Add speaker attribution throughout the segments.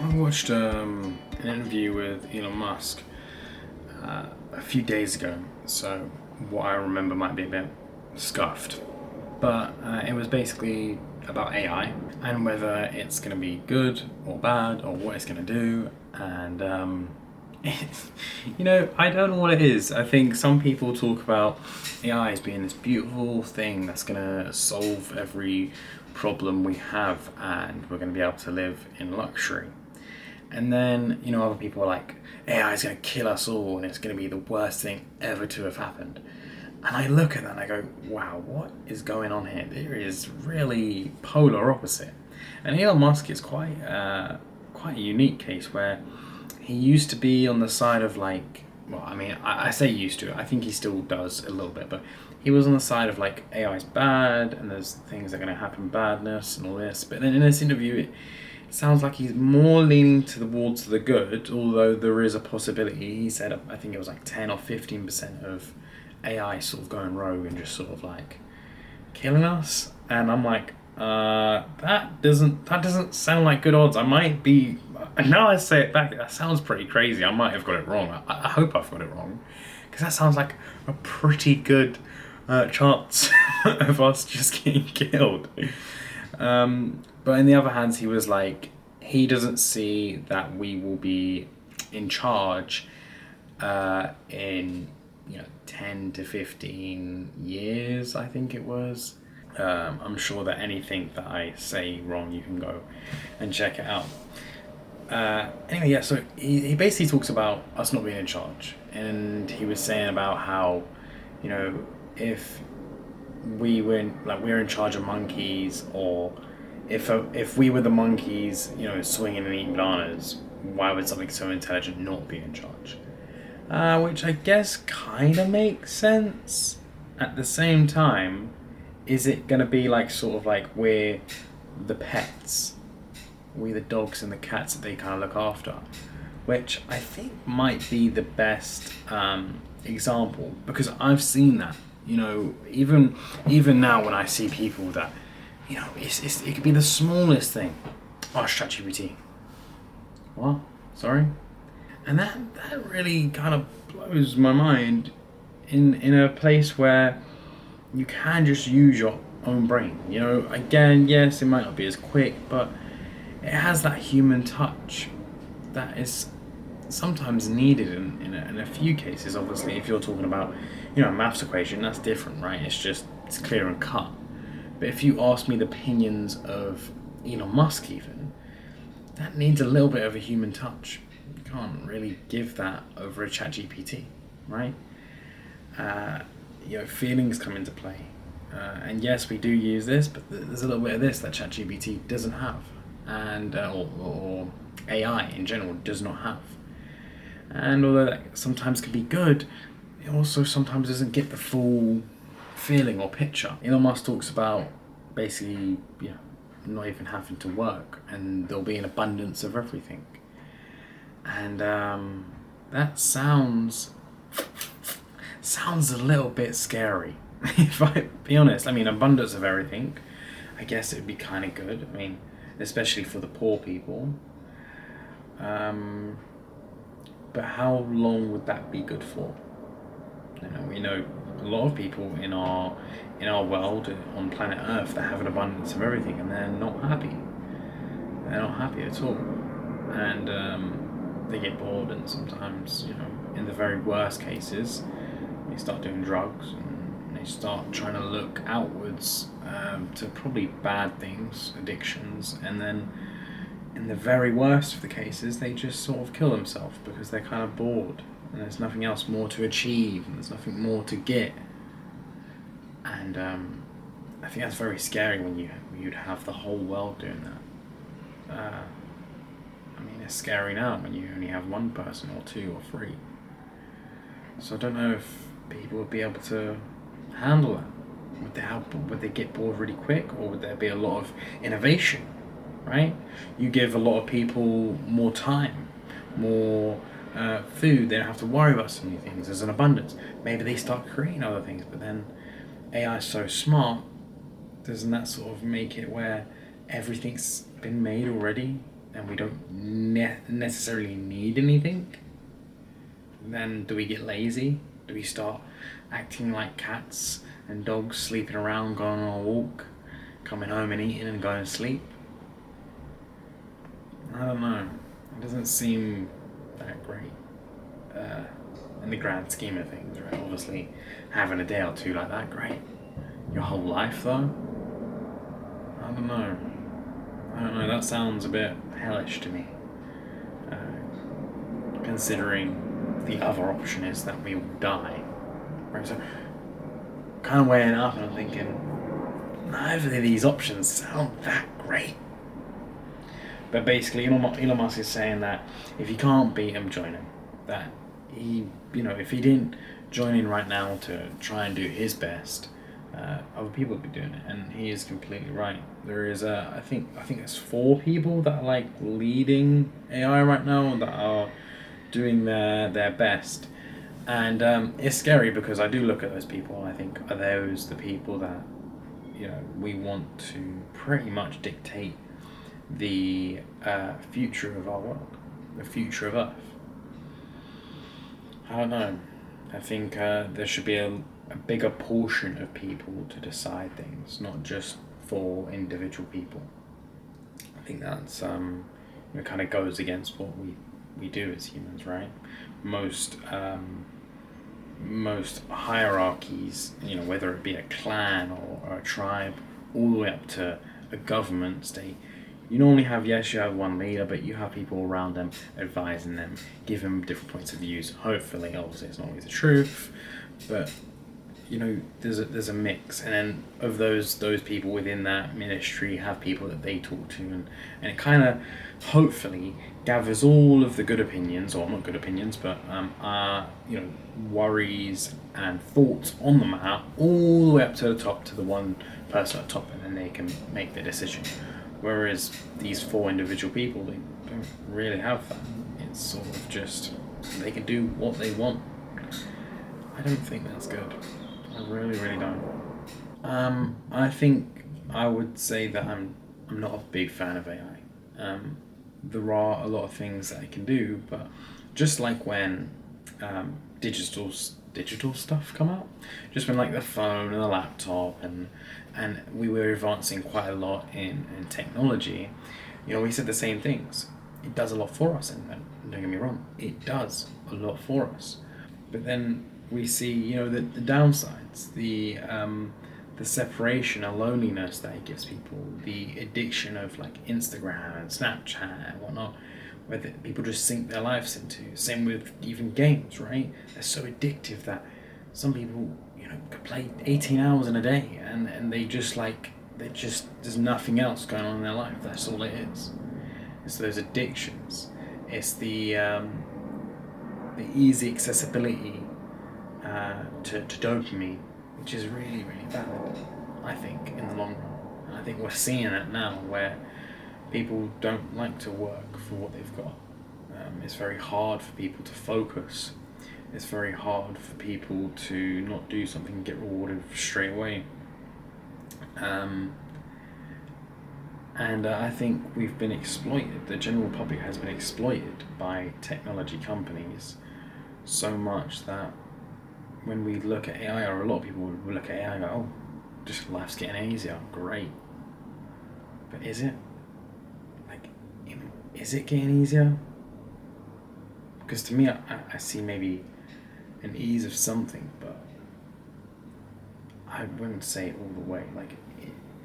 Speaker 1: I watched an interview with Elon Musk a few days ago, so what I remember might be a bit scuffed. But it was basically about AI and whether it's going to be good or bad or what it's going to do. And, I don't know what it is. I think some people talk about AI as being this beautiful thing that's going to solve every problem we have and we're going to be able to live in luxury. And then, other people are like, AI is going to kill us all and it's going to be the worst thing ever to have happened. And I look at that and I go, wow, what is going on here? There is really polar opposite. And Elon Musk is quite a unique case where he used to be on the side of I say used to, I think he still does a little bit, but he was on the side of like AI is bad and there's things that are going to happen, badness and all this. But then in this interview, it sounds like he's more leaning towards the good, although there is a possibility. He said, I think it was like 10 or 15% of AI sort of going rogue and just sort of like killing us. And I'm like, that doesn't sound like good odds. I might be, now I say it back, that sounds pretty crazy. I might have got it wrong. I hope I've got it wrong, because that sounds like a pretty good chance of us just getting killed. But in the other hand, he was like, he doesn't see that we will be in charge in 10 to 15 years, I think it was. I'm sure that anything that I say wrong, you can go and check it out. Anyway, yeah, so he basically talks about us not being in charge. And he was saying about how, if we're in charge of monkeys, or if we were the monkeys, swinging and eating bananas, why would something so intelligent not be in charge? Which I guess kind of makes sense. At the same time, is it going to be like sort of like we're the pets, we the dogs and the cats that they kind of look after? Which I think might be the best example, because I've seen that. Even now when I see people that, it could be the smallest thing. Oh, it's ChatGPT. What? Sorry? And that really kind of blows my mind in a place where you can just use your own brain. Again, yes, it might not be as quick, but it has that human touch that is sometimes needed in a few cases. Obviously, if you're talking about, a maths equation, that's different, right? It's clear and cut. But if you ask me the opinions of Elon Musk even, that needs a little bit of a human touch. You can't really give that over a chat GPT, right? Feelings come into play. And yes, we do use this, but there's a little bit of this that ChatGPT doesn't have, and or AI in general does not have. And although that sometimes can be good, it also sometimes doesn't get the full feeling or picture. Elon Musk talks about basically, not even having to work, and there'll be an abundance of everything. And that sounds a little bit scary. If I be honest, abundance of everything, I guess it would be kind of good. Especially for the poor people. But how long would that be good for? We know a lot of people in our world on planet Earth that have an abundance of everything, and they're not happy. They're not happy at all, and they get bored, and sometimes, in the very worst cases, they start doing drugs and they start trying to look outwards to probably bad things, addictions, and then in the very worst of the cases, they just sort of kill themselves because they're kind of bored and there's nothing else more to achieve and there's nothing more to get. And I think that's very scary when you'd have the whole world doing that. It's scary now when you only have one person or two or three. So I don't know if people would be able to handle that. Would they get bored really quick, or would there be a lot of innovation? Right? You give a lot of people more time, more food. They don't have to worry about so many things. There's an abundance. Maybe they start creating other things. But then AI is so smart. Doesn't that sort of make it where everything's been made already and we don't necessarily need anything, then do we get lazy? Do we start acting like cats and dogs, sleeping around, going on a walk, coming home and eating and going to sleep? I don't know. It doesn't seem that great in the grand scheme of things, right? Obviously, having a day or two like that, great. Your whole life, though? I don't know. That sounds a bit hellish to me. Considering the other option is that we will die. Right, so kind of weighing up and I'm thinking, neither of these options sound that great. But basically, Elon Musk is saying that if you can't beat him, join him. That he, if he didn't join in right now to try and do his best, other people would be doing it, and he is completely right. There is I think there's 4 people that are like leading AI right now that are doing their best, and it's scary because I do look at those people and I think, are those the people that we want to pretty much dictate the future of our world, the future of Earth? I don't know. I think there should be a bigger portion of people to decide things, not just for individual people. I think that's it kind of goes against what we do as humans, right? Most hierarchies, whether it be a clan or a tribe, all the way up to a government state, you normally have, you have one leader, but you have people around them advising them, give them different points of views. Hopefully, obviously, it's not always the truth, but there's a mix, and then of those people within that ministry have people that they talk to, and it kind of hopefully gathers all of the good opinions, or not good opinions, but worries and thoughts on the matter all the way up to the top, to the one person at the top, and then they can make their decision. Whereas these 4 individual people, they don't really have that. It's sort of just, they can do what they want. I don't think that's good. I really, really don't. I think I would say that I'm not a big fan of AI. There are a lot of things that it can do, but just like when digital stuff come out, just when like the phone and the laptop and we were advancing quite a lot in technology, we said the same things. It does a lot for us, and don't get me wrong, it does a lot for us. But then we see, the downsides, the separation and loneliness that it gives people, the addiction of like Instagram and Snapchat and whatnot, where people just sink their lives into. Same with even games, right? They're so addictive that some people, could play 18 hours in a day, and there's nothing else going on in their life. That's all it is. It's those addictions. It's the easy accessibility to dopamine, which is really, really bad, I think, in the long run. And I think we're seeing that now, where people don't like to work for what they've got. It's very hard for people to focus. It's very hard for people to not do something and get rewarded straight away. And I think we've been exploited. The general public has been exploited by technology companies so much that when we look at AI, or a lot of people will look at AI and go, oh, just life's getting easier, great. But is it? Like, is it getting easier? Because to me, I see maybe an ease of something, but I wouldn't say it all the way. Like,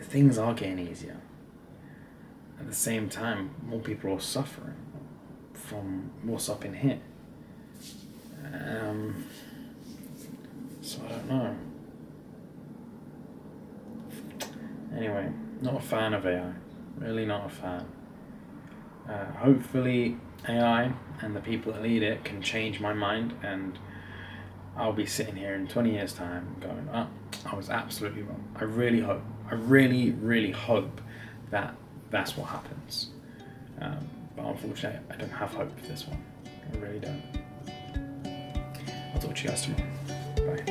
Speaker 1: things are getting easier. At the same time, more people are suffering from what's up in here. So I don't know. Anyway, not a fan of AI. Really not a fan. Hopefully AI and the people that lead it can change my mind, and I'll be sitting here in 20 years' time going, oh, I was absolutely wrong. I really hope. I really, really hope that that's what happens. But unfortunately, I don't have hope for this one. I really don't. I'll talk to you guys tomorrow. Bye.